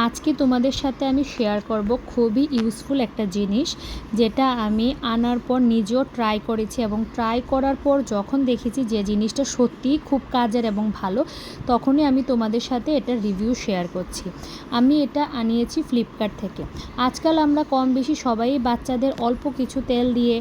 আজকে তোমাদের সাথে আমি শেয়ার করব খুবই ইউজফুল একটা জিনিস, যেটা আমি আনার পর নিজেও ট্রাই করেছি এবং ট্রাই করার পর যখন দেখেছি যে জিনিসটা সত্যিই খুব কাজের এবং ভালো, তখনই আমি তোমাদের সাথে এটা রিভিউ শেয়ার করছি। আমি এটা আনিয়েছি ফ্লিপকার্ট থেকে। আজকাল আমরা কম বেশি সবাই বাচ্চাদের অল্প কিছু তেল দিয়ে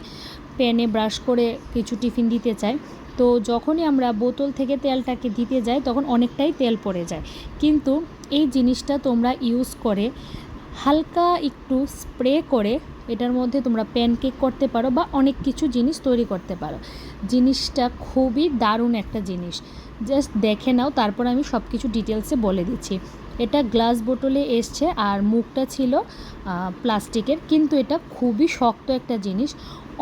প্যানে ব্রাশ করে কিছু টিফিন দিতে চাই। তো যখনই আমরা বোতল থেকে তেলটাকে দিতে যাই তখন অনেকটাই তেল পড়ে যায়, কিন্তু এই জিনিসটা তোমরা ইউজ করে হালকা একটু স্প্রে করে এটার মধ্যে তোমরা প্যানকেক করতে পারো বা অনেক কিছু জিনিস তৈরি করতে পারো। জিনিসটা খুবই দারুণ একটা জিনিস, জাস্ট দেখে নাও, তারপর আমি সব কিছু ডিটেলসে বলে দিচ্ছি। এটা গ্লাস বোতলে এসছে আর মুখটা ছিল প্লাস্টিকের, কিন্তু এটা খুবই শক্ত একটা জিনিস।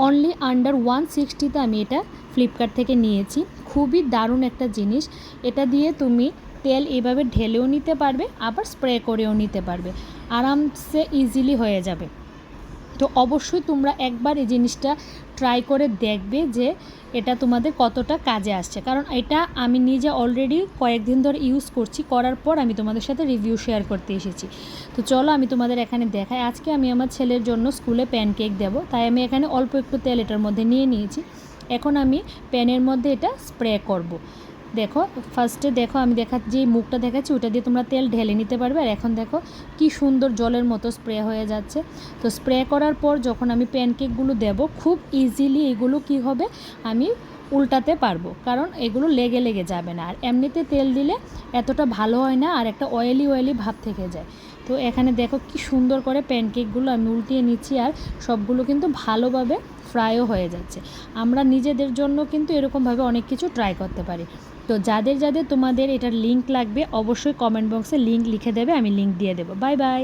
অনলি আন্ডার 160তে আমি এটা ফ্লিপকার্ট থেকে নিয়েছি। খুবই দারুণ একটা জিনিস। এটা দিয়ে তুমি তেল এভাবে ঢেলেও নিতে পারবে, আবার স্প্রে করেও নিতে পারবে, আরামসে ইজিলি হয়ে যাবে। তো অবশ্যই তোমরা একবার এই জিনিসটা ট্রাই করে দেখবে যে এটা তোমাদের কতটা কাজে আসছে, কারণ এটা আমি নিজে অলরেডি কয়েকদিন ধরে ইউজ করছি, করার পর আমি তোমাদের সাথে রিভিউ শেয়ার করতে এসেছি। তো চলো আমি তোমাদের এখানে দেখাই। আজকে আমি আমার ছেলের জন্য স্কুলে প্যানকেক দেব, তাই আমি এখানে অল্প একটু তেল এটার মধ্যে নিয়ে নিয়েছি। এখন আমি প্যানের মধ্যে এটা স্প্রে করব। দেখো, ফার্স্টে দেখো আমি যে মুখটা দেখাচ্ছি ওটা দিয়ে তোমরা তেল ঢেলে নিতে পারবে। আর এখন দেখো কি সুন্দর জলের মতো স্প্রে হয়ে যাচ্ছে। তো স্প্রে করার পর যখন আমি প্যানকেকগুলো দেব, খুব ইজিলি এগুলো কি হবে, আমি উল্টাতে পারবো, কারণ এগুলো লেগে লেগে যাবে না। আর এমনিতে তেল দিলে এতটা ভালো হয় না, আর একটা অয়েলি ভাব থেকে যায়। তো এখানে দেখো কি সুন্দর করে প্যানকেকগুলো আমি উল্টিয়ে নিচ্ছি, আর সবগুলো কিন্তু ভালোভাবে ফ্রাইও হয়ে যাচ্ছে। আমরা নিজেদের জন্য কিন্তু এরকমভাবে অনেক কিছু ট্রাই করতে পারি। তো যাদের যাদের তোমাদের এটার লিঙ্ক লাগবে অবশ্যই কমেন্ট বক্সে লিঙ্ক লিখে দেবে, আমি লিঙ্ক দিয়ে দেবো। Bye bye.